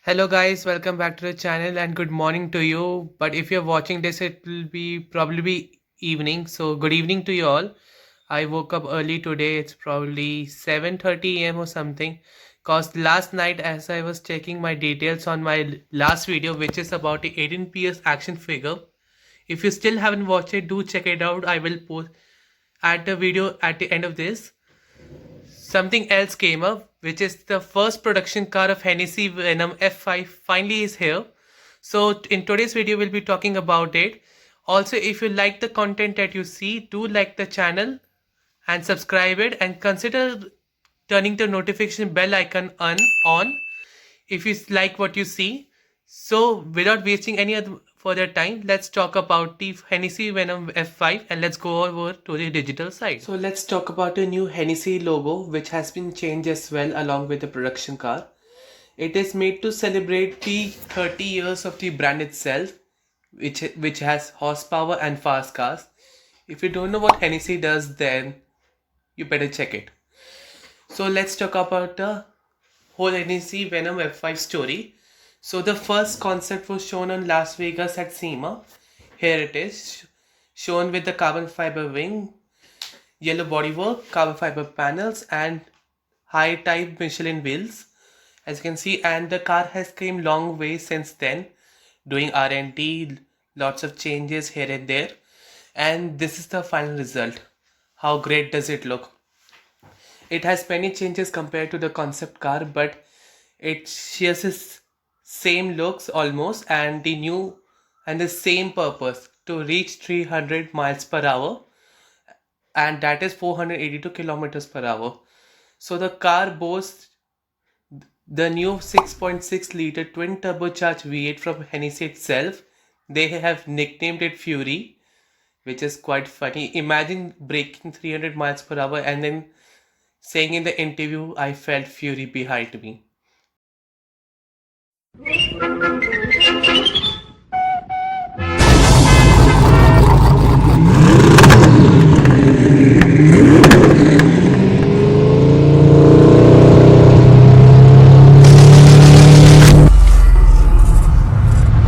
Hello guys, welcome back to the channel and good morning to you. But if you're watching this, it will be probably evening. So good evening to you all. I woke up early today. It's probably 7:30 a.m. or something. Cause last night as I was checking my details on my last video, which is about the 18 PS action figure. If you still haven't watched it, do check it out. I will post at the video at the end of this. Something else came up, which is the first production car of Hennessy Venom F5 finally is here. So in today's video, we'll be talking about it. Also, if you like the content that you see, do like the channel and subscribe it and consider turning the notification bell icon on if you like what you see. So without wasting any other further time, let's talk about the Hennessy Venom F5 and let's go over to the digital side. So let's talk about the new Hennessy logo, which has been changed as well along with the production car. It is made to celebrate the 30 years of the brand itself, which has horsepower and fast cars. If you don't know what Hennessy does, then you better check it. So let's talk about the whole Hennessy Venom F5 story. So the first concept was shown on Las Vegas at SEMA. Here it is, shown with the carbon fiber wing, yellow bodywork, carbon fiber panels, and high type Michelin wheels. As you can see, and the car has came long way since then, doing R&D, lots of changes here and there. And this is the final result. How great does it look? It has many changes compared to the concept car, but it shares its same looks almost and the same purpose to reach 300 miles per hour, and that is 482 kilometers per hour. So the car boasts the new 6.6 liter twin turbocharged V8 from Hennessy itself. They have nicknamed it Fury, which is quite funny. Imagine breaking 300 miles per hour and then saying in the interview, I felt fury behind me.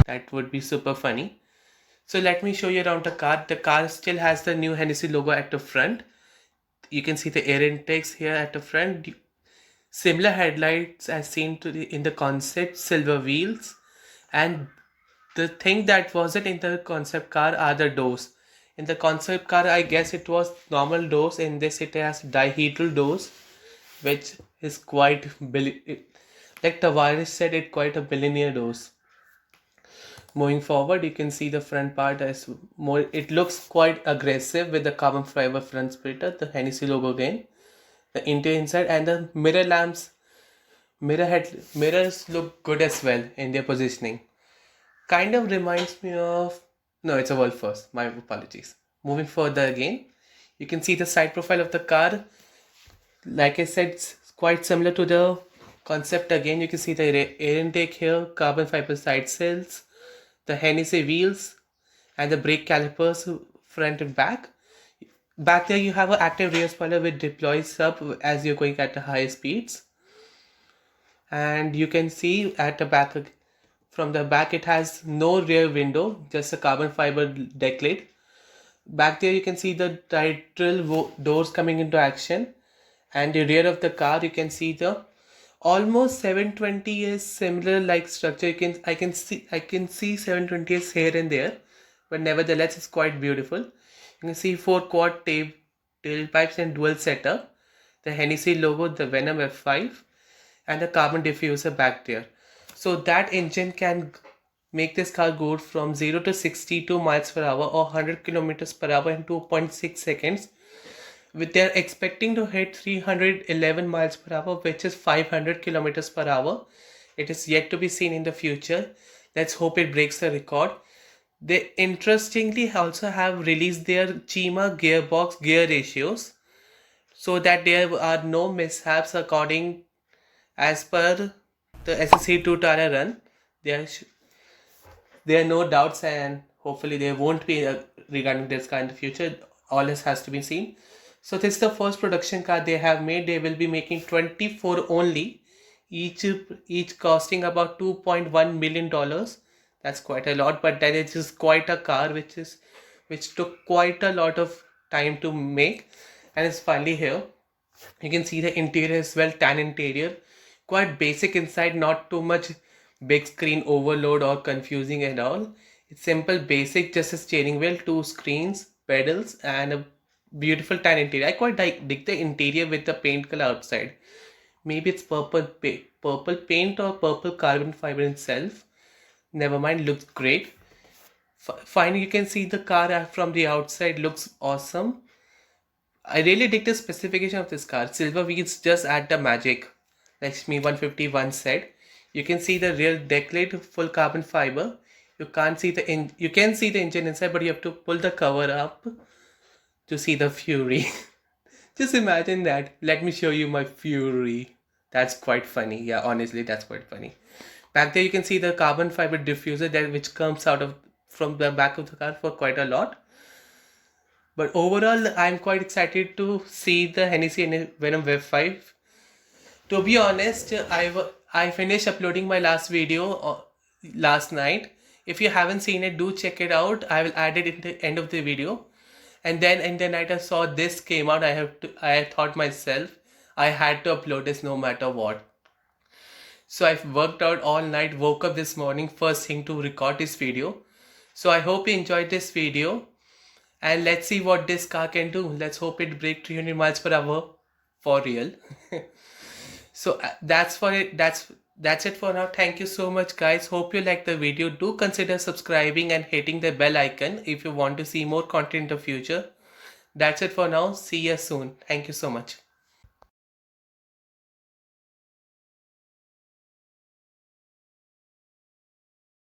That would be super funny. So let me show you around the car. The car still has the new Hennessy logo at the front. You can see the air intakes here at the front. Similar headlights as seen in the concept, silver wheels. And the thing that wasn't in the concept car are the doors. In the concept car, I guess it was normal doors. In this, it has dihedral doors, which is quite, like Tavares said, it quite a billionaire doors. Moving forward, you can see the front part as more, it looks quite aggressive with the carbon fiber front splitter, the Hennessy logo again, the interior inside, and the mirrors look good as well in their positioning. Kind of reminds me of, no, it's a world first, my apologies. Moving further again, you can see the side profile of the car. Like I said, it's quite similar to the concept again. You can see the air intake here, carbon fiber side cells, the Hennessy wheels, and the brake calipers front and back. Back there you have an active rear spoiler which deploys up as you're going at the higher speeds. And you can see at the back, from the back it has no rear window, just a carbon fiber deck lid. Back there you can see the title doors coming into action, and the rear of the car you can see the almost 720 is similar like structure. I can see 720s here and there, but nevertheless it's quite beautiful. You can see 4 quad tailpipes and dual setup, the Hennessy logo, the Venom F5, and the carbon diffuser back there. So that engine can make this car go from 0 to 62 miles per hour or 100 kilometers per hour in 2.6 seconds. With they're expecting to hit 311 miles per hour, which is 500 kilometers per hour. It is yet to be seen in the future. Let's hope it breaks the record. They interestingly also have released their Chima gearbox gear ratios so that there are no mishaps according as per the SSC2 Tara run. There are no doubts, and hopefully there won't be regarding this car in the future. All this has to be seen. So this is the first production car they have made. They will be making 24 only each costing about $2.1 million. That's quite a lot, but then it is quite a car which took quite a lot of time to make, and it's finally here. You can see the interior as well, tan interior, quite basic inside, not too much big screen overload or confusing at all. It's simple, basic, just a steering wheel, two screens, pedals, and a beautiful tan interior. I quite dig the interior with the paint color outside. Maybe it's purple paint or purple carbon fiber itself. Never mind, looks great. Finally, you can see the car from the outside, looks awesome. I really dig the specification of this car. Silver wheels just add the magic. Lakshmi 151 said. You can see the real decklit full carbon fiber. You can't see you can see the engine inside, but you have to pull the cover up to see the Fury. Just imagine that. Let me show you my Fury. That's quite funny. Yeah, honestly, that's quite funny. Back there, you can see the carbon fiber diffuser that which comes out of from the back of the car for quite a lot. But overall, I'm quite excited to see the Hennessy and Venom Web 5. To be honest, I finished uploading my last video last night. If you haven't seen it, do check it out. I will add it in the end of the video. And then in the night I saw this came out, I thought myself I had to upload this no matter what. So I've worked out all night, woke up this morning first thing to record this video. So I hope you enjoyed this video. And let's see what this car can do. Let's hope it breaks 300 miles per hour for real. So that's for it. That's it for now. Thank you so much, guys. Hope you like the video. Do consider subscribing and hitting the bell icon if you want to see more content in the future. That's it for now. See you soon. Thank you so much.